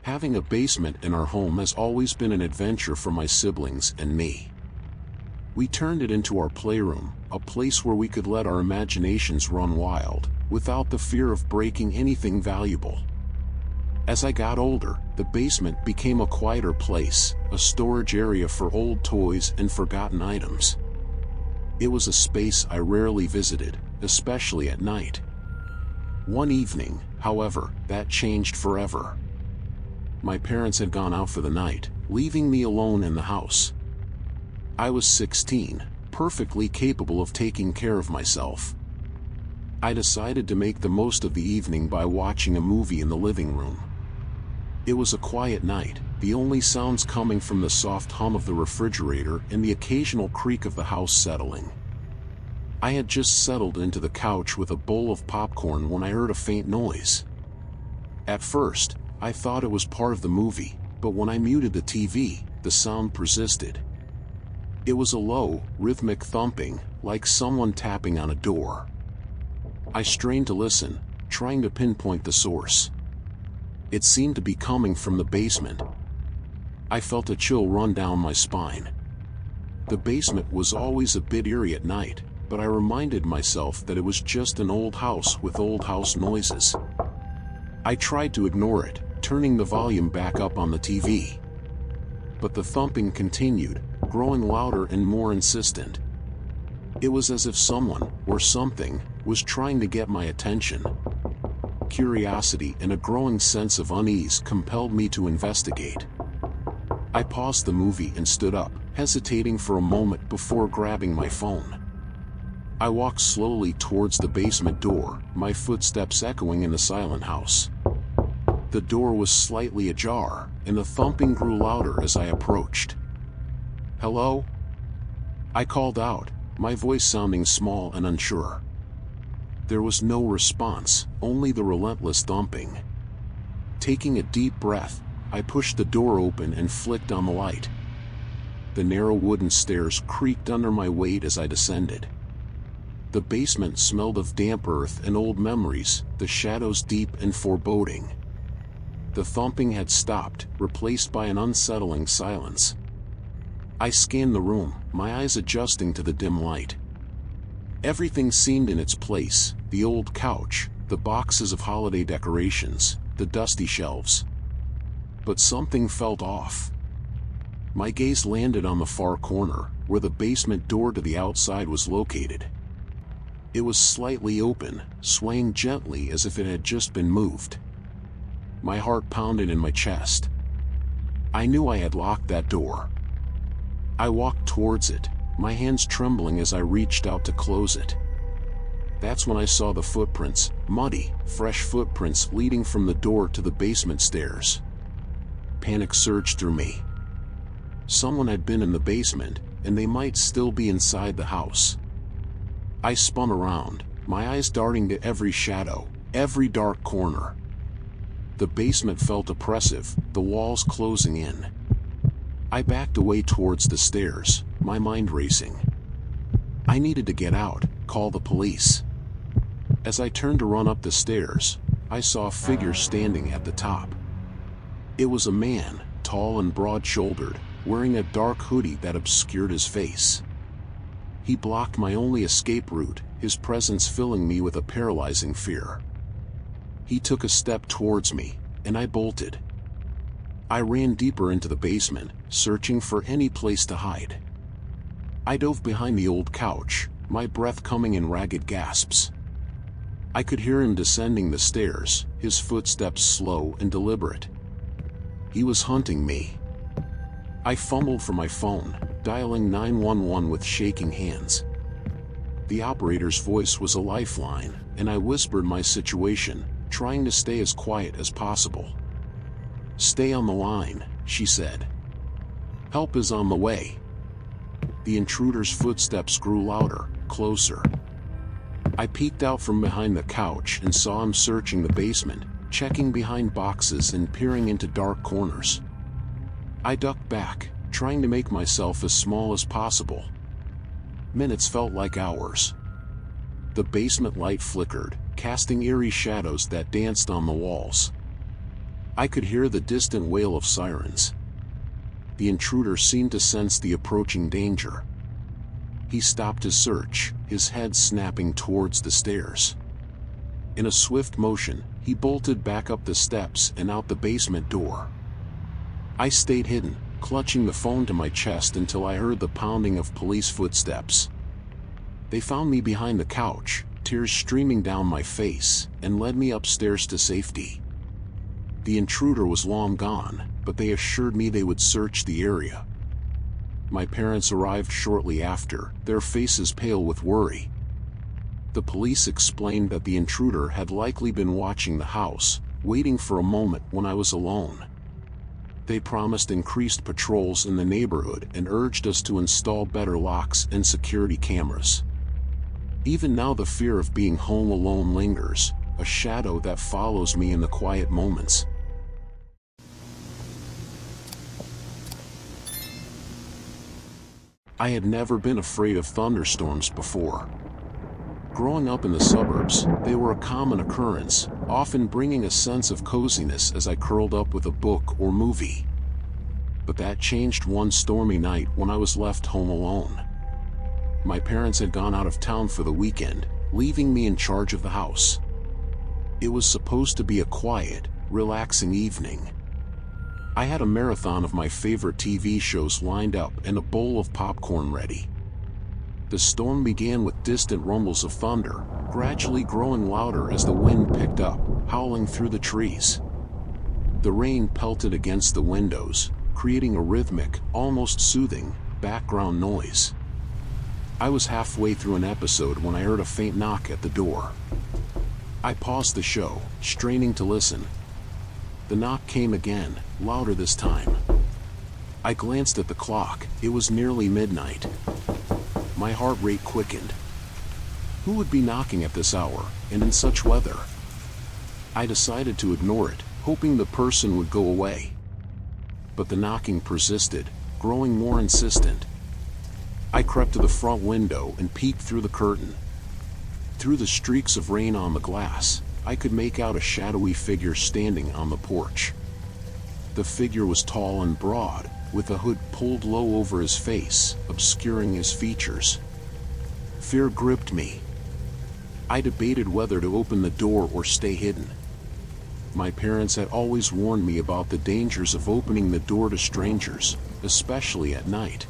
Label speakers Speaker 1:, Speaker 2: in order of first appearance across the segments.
Speaker 1: Having a basement in our home has always been an adventure for my siblings and me. We turned it into our playroom, a place where we could let our imaginations run wild, without the fear of breaking anything valuable. As I got older, the basement became a quieter place, a storage area for old toys and forgotten items. It was a space I rarely visited, especially at night. One evening, however, that changed forever. My parents had gone out for the night, leaving me alone in the house. I was 16, perfectly capable of taking care of myself. I decided to make the most of the evening by watching a movie in the living room. It was a quiet night, the only sounds coming from the soft hum of the refrigerator and the occasional creak of the house settling. I had just settled into the couch with a bowl of popcorn when I heard a faint noise. At first, I thought it was part of the movie, but when I muted the TV, the sound persisted. It was a low, rhythmic thumping, like someone tapping on a door. I strained to listen, trying to pinpoint the source. It seemed to be coming from the basement. I felt a chill run down my spine. The basement was always a bit eerie at night, but I reminded myself that it was just an old house with old house noises. I tried to ignore it, turning the volume back up on the TV. But the thumping continued, growing louder and more insistent. It was as if someone, or something, was trying to get my attention. Curiosity and a growing sense of unease compelled me to investigate. I paused the movie and stood up, hesitating for a moment before grabbing my phone. I walked slowly towards the basement door, my footsteps echoing in the silent house. The door was slightly ajar, and the thumping grew louder as I approached. "Hello?" I called out, my voice sounding small and unsure. There was no response, only the relentless thumping. Taking a deep breath, I pushed the door open and flicked on the light. The narrow wooden stairs creaked under my weight as I descended. The basement smelled of damp earth and old memories, the shadows deep and foreboding. The thumping had stopped, replaced by an unsettling silence. I scanned the room, my eyes adjusting to the dim light. Everything seemed in its place, the old couch, the boxes of holiday decorations, the dusty shelves. But something felt off. My gaze landed on the far corner, where the basement door to the outside was located. It was slightly open, swaying gently as if it had just been moved. My heart pounded in my chest. I knew I had locked that door. I walked towards it, my hands trembling as I reached out to close it. That's when I saw the footprints, muddy, fresh footprints leading from the door to the basement stairs. Panic surged through me. Someone had been in the basement, and they might still be inside the house. I spun around, my eyes darting to every shadow, every dark corner. The basement felt oppressive, the walls closing in. I backed away towards the stairs, my mind racing. I needed to get out, call the police. As I turned to run up the stairs, I saw a figure standing at the top. It was a man, tall and broad-shouldered, wearing a dark hoodie that obscured his face. He blocked my only escape route, his presence filling me with a paralyzing fear. He took a step towards me, and I bolted. I ran deeper into the basement, searching for any place to hide. I dove behind the old couch, my breath coming in ragged gasps. I could hear him descending the stairs, his footsteps slow and deliberate. He was hunting me. I fumbled for my phone, dialing 911 with shaking hands. The operator's voice was a lifeline, and I whispered my situation, trying to stay as quiet as possible. "Stay on the line," she said. "Help is on the way." The intruder's footsteps grew louder, closer. I peeked out from behind the couch and saw him searching the basement, checking behind boxes and peering into dark corners. I ducked back, trying to make myself as small as possible. Minutes felt like hours. The basement light flickered, casting eerie shadows that danced on the walls. I could hear the distant wail of sirens. The intruder seemed to sense the approaching danger. He stopped his search, his head snapping towards the stairs. In a swift motion, he bolted back up the steps and out the basement door. I stayed hidden, clutching the phone to my chest until I heard the pounding of police footsteps. They found me behind the couch, tears streaming down my face, and led me upstairs to safety. The intruder was long gone, but they assured me they would search the area. My parents arrived shortly after, their faces pale with worry. The police explained that the intruder had likely been watching the house, waiting for a moment when I was alone. They promised increased patrols in the neighborhood and urged us to install better locks and security cameras. Even now the fear of being home alone lingers, a shadow that follows me in the quiet moments. I had never been afraid of thunderstorms before. Growing up in the suburbs, they were a common occurrence, often bringing a sense of coziness as I curled up with a book or movie. But that changed one stormy night when I was left home alone. My parents had gone out of town for the weekend, leaving me in charge of the house. It was supposed to be a quiet, relaxing evening. I had a marathon of my favorite TV shows lined up and a bowl of popcorn ready. The storm began with distant rumbles of thunder, gradually growing louder as the wind picked up, howling through the trees. The rain pelted against the windows, creating a rhythmic, almost soothing, background noise. I was halfway through an episode when I heard a faint knock at the door. I paused the show, straining to listen. The knock came again, louder this time. I glanced at the clock. It was nearly midnight. My heart rate quickened. Who would be knocking at this hour, and in such weather? I decided to ignore it, hoping the person would go away. But the knocking persisted, growing more insistent. I crept to the front window and peeked through the curtain. Through the streaks of rain on the glass, I could make out a shadowy figure standing on the porch. The figure was tall and broad, with a hood pulled low over his face, obscuring his features. Fear gripped me. I debated whether to open the door or stay hidden. My parents had always warned me about the dangers of opening the door to strangers, especially at night.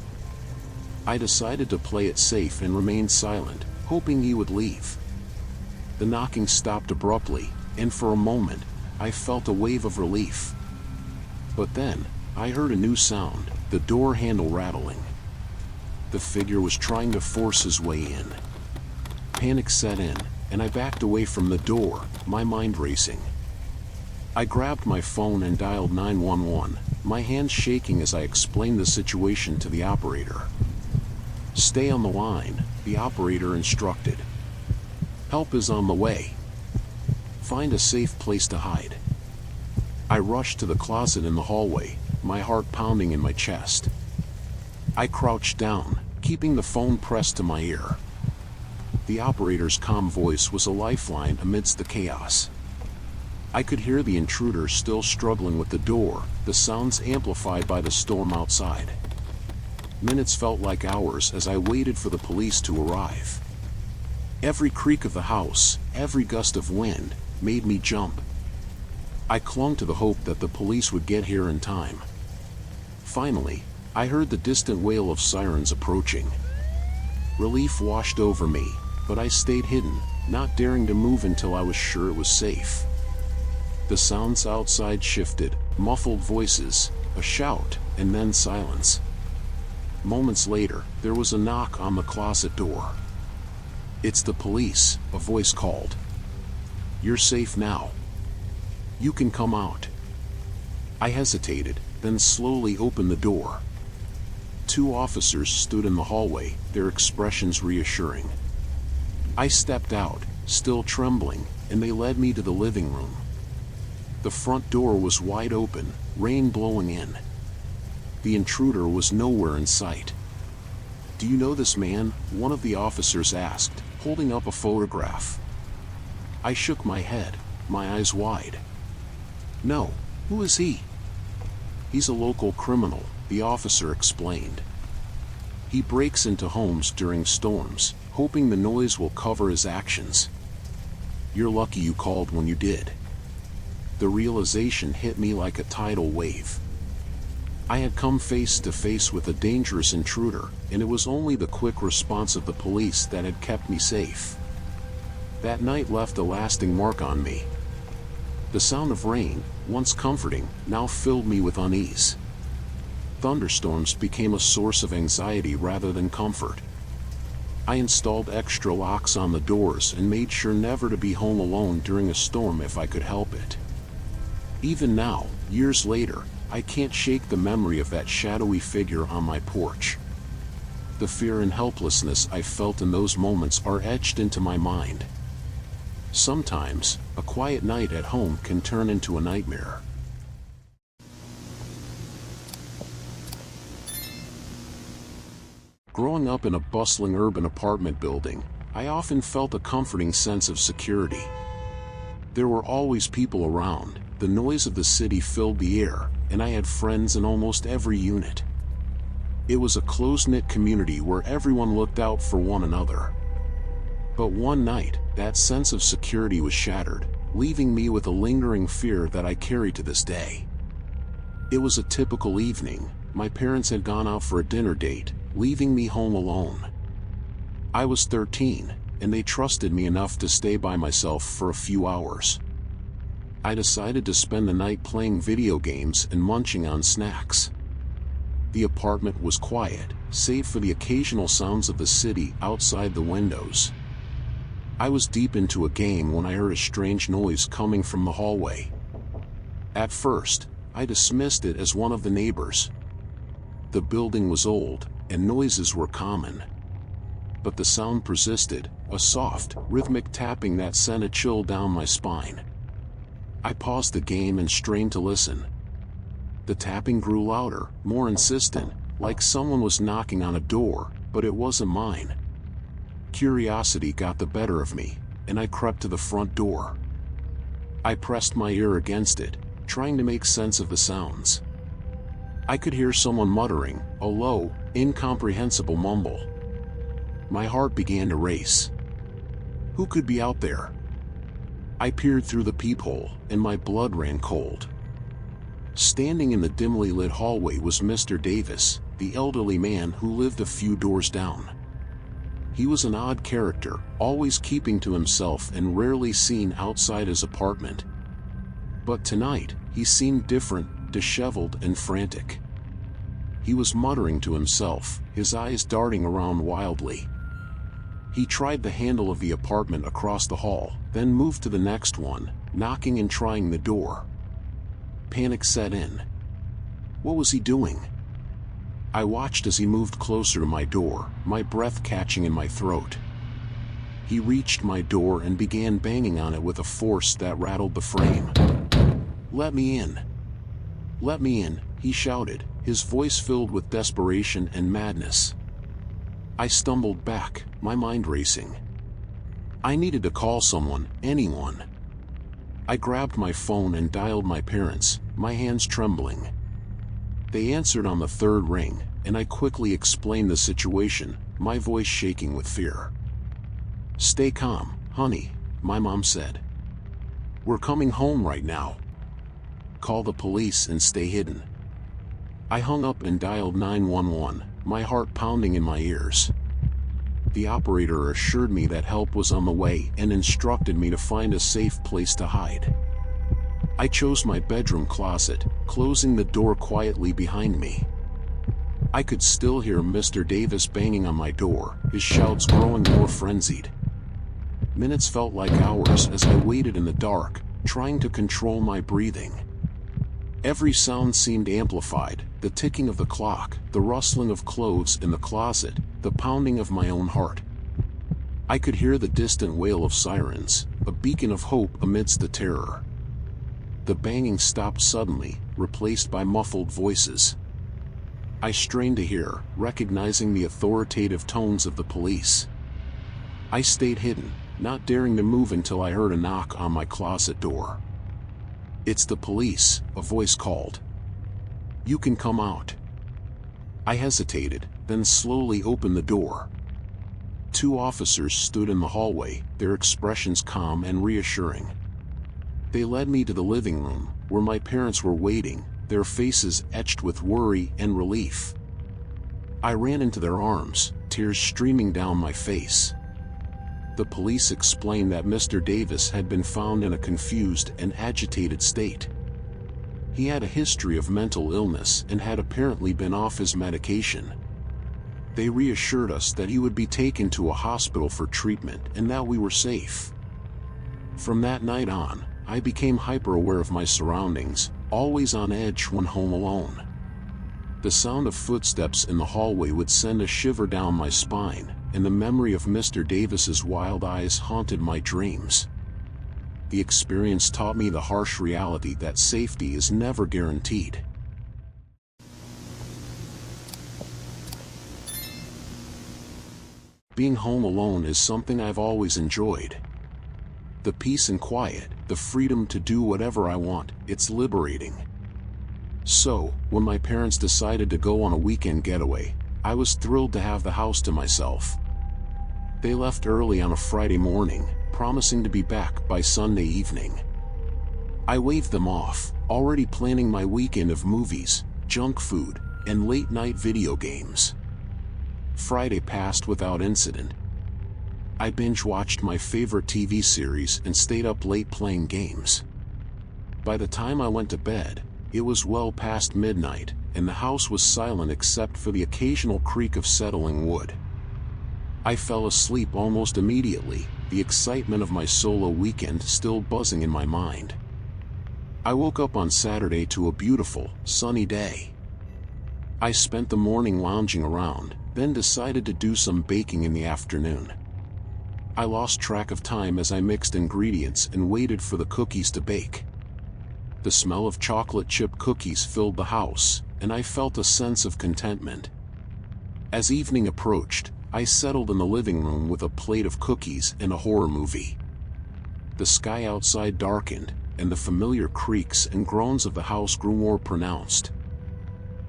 Speaker 1: I decided to play it safe and remain silent, hoping he would leave. The knocking stopped abruptly, and for a moment, I felt a wave of relief. But then, I heard a new sound, the door handle rattling. The figure was trying to force his way in. Panic set in, and I backed away from the door, my mind racing. I grabbed my phone and dialed 911, my hands shaking as I explained the situation to the operator. "Stay on the line," the operator instructed. "Help is on the way. Find a safe place to hide." I rushed to the closet in the hallway, my heart pounding in my chest. I crouched down, keeping the phone pressed to my ear. The operator's calm voice was a lifeline amidst the chaos. I could hear the intruder still struggling with the door, the sounds amplified by the storm outside. Minutes felt like hours as I waited for the police to arrive. Every creak of the house, every gust of wind, made me jump. I clung to the hope that the police would get here in time. Finally, I heard the distant wail of sirens approaching. Relief washed over me, but I stayed hidden, not daring to move until I was sure it was safe. The sounds outside shifted, muffled voices, a shout, and then silence. Moments later, there was a knock on the closet door. "It's the police," a voice called. "You're safe now. You can come out." I hesitated, then slowly opened the door. Two officers stood in the hallway, their expressions reassuring. I stepped out, still trembling, and they led me to the living room. The front door was wide open, rain blowing in. The intruder was nowhere in sight. "Do you know this man?" one of the officers asked, holding up a photograph. I shook my head, my eyes wide. "No, "Who is he?" "He's a local criminal," the officer explained. "He breaks into homes during storms, hoping the noise will cover his actions. You're lucky you called when you did." The realization hit me like a tidal wave. I had come face to face with a dangerous intruder, and it was only the quick response of the police that had kept me safe. That night left a lasting mark on me. The sound of rain, once comforting, now filled me with unease. Thunderstorms became a source of anxiety rather than comfort. I installed extra locks on the doors and made sure never to be home alone during a storm if I could help it. Even now, years later, I can't shake the memory of that shadowy figure on my porch. The fear and helplessness I felt in those moments are etched into my mind. Sometimes, a quiet night at home can turn into a nightmare. Growing up in a bustling urban apartment building, I often felt a comforting sense of security. There were always people around, the noise of the city filled the air, and I had friends in almost every unit. It was a close-knit community where everyone looked out for one another. But one night, that sense of security was shattered, leaving me with a lingering fear that I carry to this day. It was a typical evening. My parents had gone out for a dinner date, leaving me home alone. I was 13, and they trusted me enough to stay by myself for a few hours. I decided to spend the night playing video games and munching on snacks. The apartment was quiet, save for the occasional sounds of the city outside the windows. I was deep into a game when I heard a strange noise coming from the hallway. At first, I dismissed it as one of the neighbors. The building was old, and noises were common. But the sound persisted, a soft, rhythmic tapping that sent a chill down my spine. I paused the game and strained to listen. The tapping grew louder, more insistent, like someone was knocking on a door, but it wasn't mine. Curiosity got the better of me, and I crept to the front door. I pressed my ear against it, trying to make sense of the sounds. I could hear someone muttering, a low, incomprehensible mumble. My heart began to race. Who could be out there? I peered through the peephole, and my blood ran cold. Standing in the dimly lit hallway was Mr. Davis, the elderly man who lived a few doors down. He was an odd character, always keeping to himself and rarely seen outside his apartment. But tonight, he seemed different, disheveled and frantic. He was muttering to himself, his eyes darting around wildly. He tried the handle of the apartment across the hall, then moved to the next one, knocking and trying the door. Panic set in. What was he doing? I watched as he moved closer to my door, my breath catching in my throat. He reached my door and began banging on it with a force that rattled the frame. "Let me in! Let me in!" he shouted, his voice filled with desperation and madness. I stumbled back, my mind racing. I needed to call someone, anyone. I grabbed my phone and dialed my parents, my hands trembling. They answered on the third ring, and I quickly explained the situation, my voice shaking with fear. "Stay calm, honey," my mom said. "We're coming home right now. Call the police and stay hidden." I hung up and dialed 911, my heart pounding in my ears. The operator assured me that help was on the way and instructed me to find a safe place to hide. I chose my bedroom closet, closing the door quietly behind me. I could still hear Mr. Davis banging on my door, his shouts growing more frenzied. Minutes felt like hours as I waited in the dark, trying to control my breathing. Every sound seemed amplified, the ticking of the clock, the rustling of clothes in the closet, the pounding of my own heart. I could hear the distant wail of sirens, a beacon of hope amidst the terror. The banging stopped suddenly, replaced by muffled voices. I strained to hear, recognizing the authoritative tones of the police. I stayed hidden, not daring to move until I heard a knock on my closet door. "It's the police," a voice called. "You can come out." I hesitated, then slowly opened the door. Two officers stood in the hallway, their expressions calm and reassuring. They led me to the living room, where my parents were waiting, their faces etched with worry and relief. I ran into their arms, tears streaming down my face. The police explained that Mr. Davis had been found in a confused and agitated state. He had a history of mental illness and had apparently been off his medication. They reassured us that he would be taken to a hospital for treatment and that we were safe. From that night on, I became hyper-aware of my surroundings, always on edge when home alone. The sound of footsteps in the hallway would send a shiver down my spine, and the memory of Mr. Davis's wild eyes haunted my dreams. The experience taught me the harsh reality that safety is never guaranteed. Being home alone is something I've always enjoyed. The peace and quiet, the freedom to do whatever I want, it's liberating. So, when my parents decided to go on a weekend getaway, I was thrilled to have the house to myself. They left early on a Friday morning, promising to be back by Sunday evening. I waved them off, already planning my weekend of movies, junk food, and late-night video games. Friday passed without incident. I binge-watched my favorite TV series and stayed up late playing games. By the time I went to bed, it was well past midnight, and the house was silent except for the occasional creak of settling wood. I fell asleep almost immediately, the excitement of my solo weekend still buzzing in my mind. I woke up on Saturday to a beautiful, sunny day. I spent the morning lounging around, then decided to do some baking in the afternoon. I lost track of time as I mixed ingredients and waited for the cookies to bake. The smell of chocolate chip cookies filled the house, and I felt a sense of contentment. As evening approached, I settled in the living room with a plate of cookies and a horror movie. The sky outside darkened, and the familiar creaks and groans of the house grew more pronounced.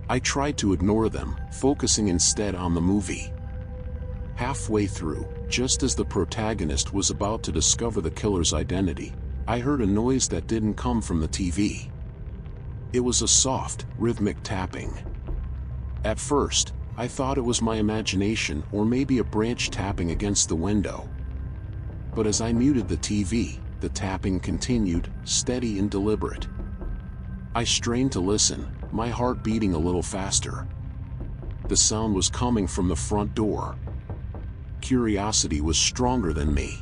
Speaker 1: I tried to ignore them, focusing instead on the movie. Halfway through, just as the protagonist was about to discover the killer's identity, I heard a noise that didn't come from the TV. It was a soft, rhythmic tapping. At first, I thought it was my imagination or maybe a branch tapping against the window. But as I muted the TV, the tapping continued, steady and deliberate. I strained to listen, my heart beating a little faster. The sound was coming from the front door. Curiosity was stronger than me.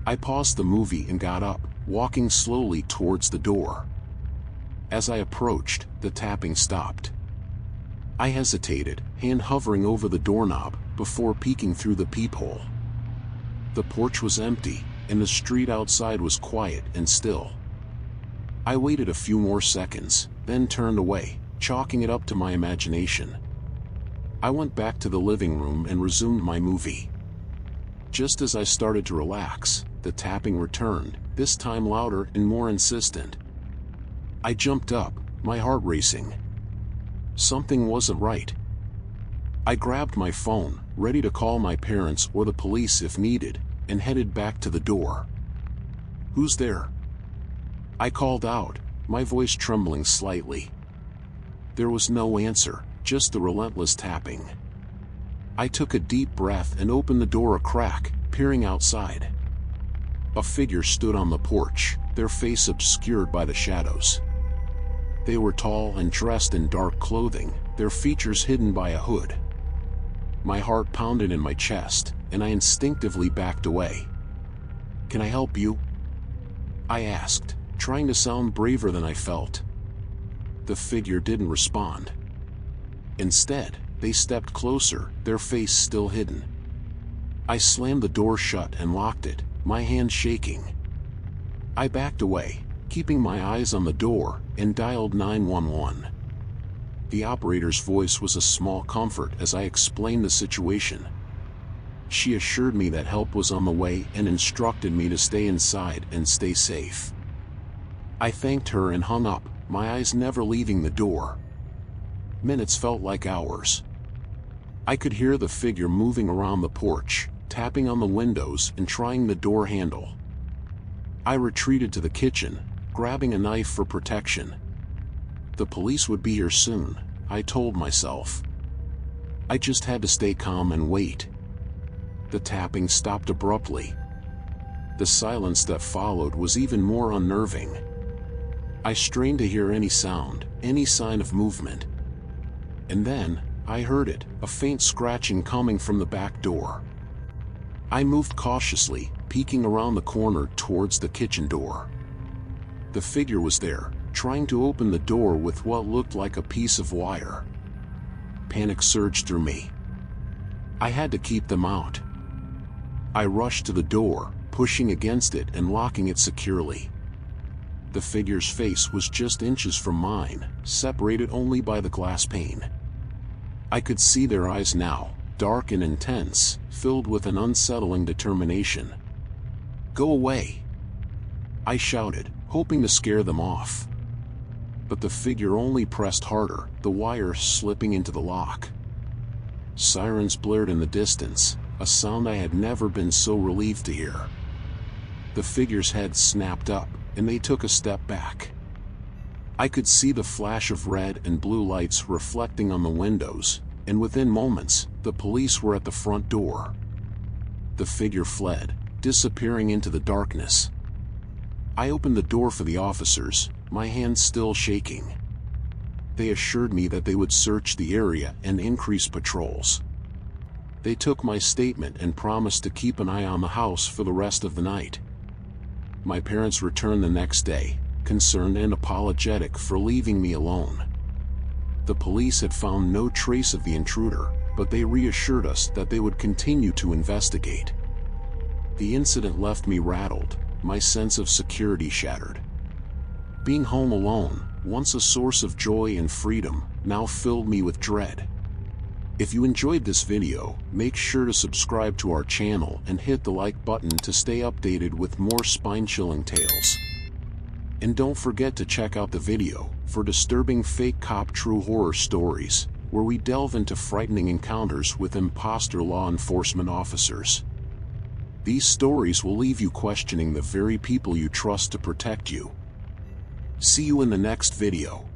Speaker 1: I paused the movie and got up, walking slowly towards the door. As I approached, the tapping stopped. I hesitated, hand hovering over the doorknob, before peeking through the peephole. The porch was empty, and the street outside was quiet and still. I waited a few more seconds, then turned away, chalking it up to my imagination. I went back to the living room and resumed my movie. Just as I started to relax, the tapping returned, this time louder and more insistent. I jumped up, my heart racing. Something wasn't right. I grabbed my phone, ready to call my parents or the police if needed, and headed back to the door. "Who's there?" I called out, my voice trembling slightly. There was no answer, just the relentless tapping. I took a deep breath and opened the door a crack, peering outside. A figure stood on the porch, their face obscured by the shadows. They were tall and dressed in dark clothing, their features hidden by a hood. My heart pounded in my chest, and I instinctively backed away. "Can I help you?" I asked, trying to sound braver than I felt. The figure didn't respond. Instead, they stepped closer, their face still hidden. I slammed the door shut and locked it, my hand shaking. I backed away, keeping my eyes on the door, and dialed 911. The operator's voice was a small comfort as I explained the situation. She assured me that help was on the way and instructed me to stay inside and stay safe. I thanked her and hung up, my eyes never leaving the door. Minutes felt like hours. I could hear the figure moving around the porch, tapping on the windows and trying the door handle. I retreated to the kitchen, grabbing a knife for protection. The police would be here soon, I told myself. I just had to stay calm and wait. The tapping stopped abruptly. The silence that followed was even more unnerving. I strained to hear any sound, any sign of movement. And then, I heard it, a faint scratching coming from the back door. I moved cautiously, peeking around the corner towards the kitchen door. The figure was there, trying to open the door with what looked like a piece of wire. Panic surged through me. I had to keep them out. I rushed to the door, pushing against it and locking it securely. The figure's face was just inches from mine, separated only by the glass pane. I could see their eyes now, dark and intense, filled with an unsettling determination. "Go away!" I shouted, hoping to scare them off. But the figure only pressed harder, the wire slipping into the lock. Sirens blared in the distance, a sound I had never been so relieved to hear. The figure's head snapped up, and they took a step back. I could see the flash of red and blue lights reflecting on the windows, and within moments, the police were at the front door. The figure fled, disappearing into the darkness. I opened the door for the officers, my hands still shaking. They assured me that they would search the area and increase patrols. They took my statement and promised to keep an eye on the house for the rest of the night. My parents returned the next day, concerned and apologetic for leaving me alone. The police had found no trace of the intruder, but they reassured us that they would continue to investigate. The incident left me rattled, my sense of security shattered. Being home alone, once a source of joy and freedom, now filled me with dread. If you enjoyed this video, make sure to subscribe to our channel and hit the like button to stay updated with more spine-chilling tales. And don't forget to check out the video for disturbing fake cop true horror stories, where we delve into frightening encounters with imposter law enforcement officers. These stories will leave you questioning the very people you trust to protect you. See you in the next video.